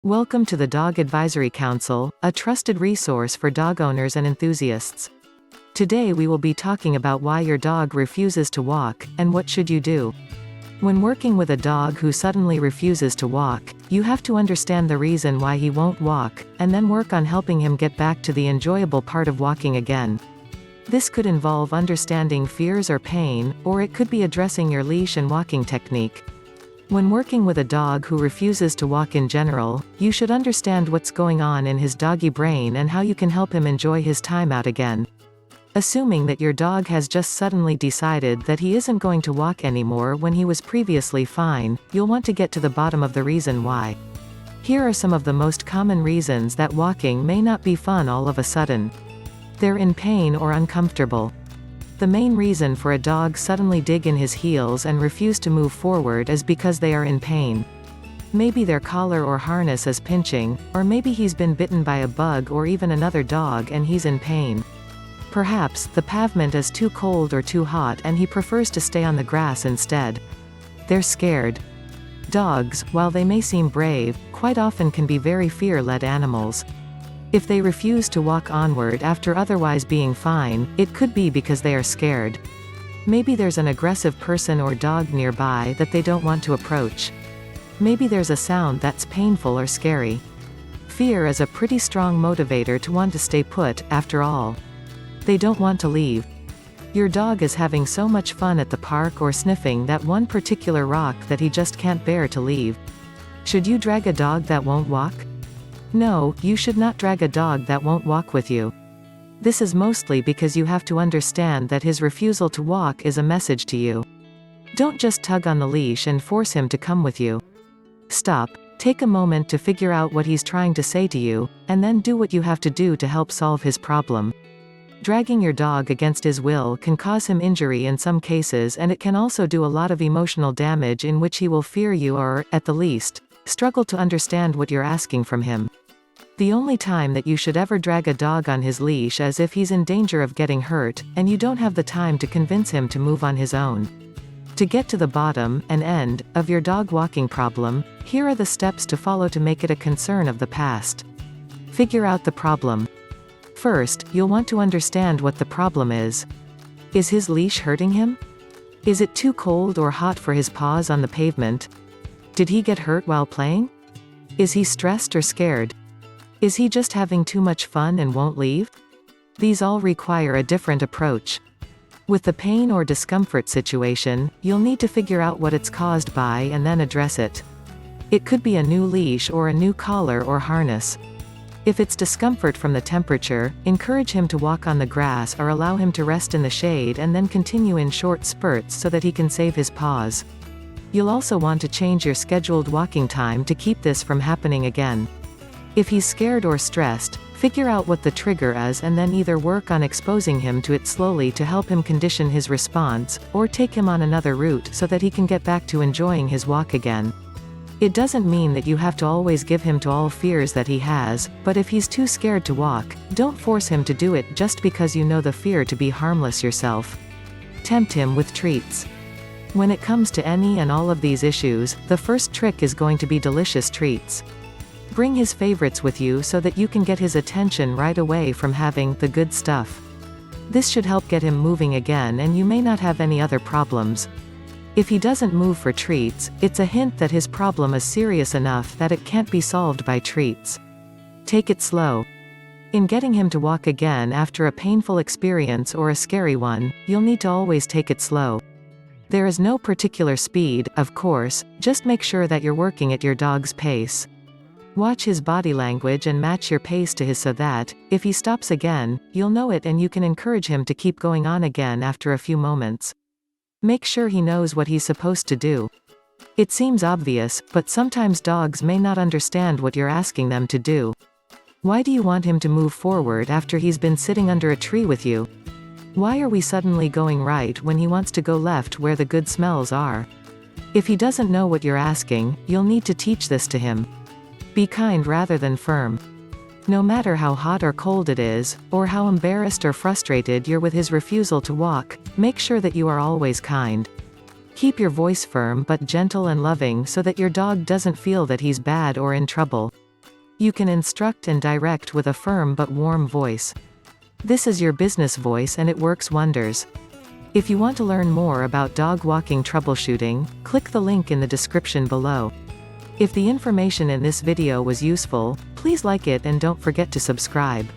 Welcome to the Dog Advisory Council, a trusted resource for dog owners and enthusiasts. Today we will be talking about why your dog refuses to walk, and what should you do. When working with a dog who suddenly refuses to walk, you have to understand the reason why he won't walk, and then work on helping him get back to the enjoyable part of walking again. This could involve understanding fears or pain, or it could be addressing your leash and walking technique. When working with a dog who refuses to walk in general, you should understand what's going on in his doggy brain and how you can help him enjoy his time out again. Assuming that your dog has just suddenly decided that he isn't going to walk anymore when he was previously fine, you'll want to get to the bottom of the reason why. Here are some of the most common reasons that walking may not be fun all of a sudden. They're in pain or uncomfortable. The main reason for a dog suddenly dig in his heels and refuse to move forward is because they are in pain. Maybe their collar or harness is pinching, or maybe he's been bitten by a bug or even another dog and he's in pain. Perhaps the pavement is too cold or too hot and he prefers to stay on the grass instead. They're scared. Dogs, while they may seem brave, quite often can be very fear-led animals. If they refuse to walk onward after otherwise being fine, it could be because they are scared. Maybe there's an aggressive person or dog nearby that they don't want to approach. Maybe there's a sound that's painful or scary. Fear is a pretty strong motivator to want to stay put, after all. They don't want to leave. Your dog is having so much fun at the park or sniffing that one particular rock that he just can't bear to leave. Should you drag a dog that won't walk? No, you should not drag a dog that won't walk with you. This is mostly because you have to understand that his refusal to walk is a message to you. Don't just tug on the leash and force him to come with you. Stop, take a moment to figure out what he's trying to say to you, and then do what you have to do to help solve his problem. Dragging your dog against his will can cause him injury in some cases, and it can also do a lot of emotional damage in which he will fear you or, at the least, struggle to understand what you're asking from him. The only time that you should ever drag a dog on his leash is if he's in danger of getting hurt, and you don't have the time to convince him to move on his own. To get to the bottom, and end, of your dog walking problem, here are the steps to follow to make it a concern of the past. Figure out the problem. First, you'll want to understand what the problem is. Is his leash hurting him? Is it too cold or hot for his paws on the pavement? Did he get hurt while playing? Is he stressed or scared? Is he just having too much fun and won't leave? These all require a different approach. With the pain or discomfort situation, you'll need to figure out what it's caused by and then address it. It could be a new leash or a new collar or harness. If it's discomfort from the temperature, encourage him to walk on the grass or allow him to rest in the shade and then continue in short spurts so that he can save his paws. You'll also want to change your scheduled walking time to keep this from happening again. If he's scared or stressed, figure out what the trigger is and then either work on exposing him to it slowly to help him condition his response, or take him on another route so that he can get back to enjoying his walk again. It doesn't mean that you have to always give him to all fears that he has, but if he's too scared to walk, don't force him to do it just because you know the fear to be harmless yourself. Tempt him with treats. When it comes to any and all of these issues, the first trick is going to be delicious treats. Bring his favorites with you so that you can get his attention right away from having the good stuff. This should help get him moving again and you may not have any other problems. If he doesn't move for treats, it's a hint that his problem is serious enough that it can't be solved by treats. Take it slow. In getting him to walk again after a painful experience or a scary one, you'll need to always take it slow. There is no particular speed, of course, just make sure that you're working at your dog's pace. Watch his body language and match your pace to his so that, if he stops again, you'll know it and you can encourage him to keep going on again after a few moments. Make sure he knows what he's supposed to do. It seems obvious, but sometimes dogs may not understand what you're asking them to do. Why do you want him to move forward after he's been sitting under a tree with you? Why are we suddenly going right when he wants to go left where the good smells are? If he doesn't know what you're asking, you'll need to teach this to him. Be kind rather than firm. No matter how hot or cold it is, or how embarrassed or frustrated you're with his refusal to walk, make sure that you are always kind. Keep your voice firm but gentle and loving so that your dog doesn't feel that he's bad or in trouble. You can instruct and direct with a firm but warm voice. This is your business voice and it works wonders. If you want to learn more about dog walking troubleshooting, click the link in the description below. If the information in this video was useful, please like it and don't forget to subscribe.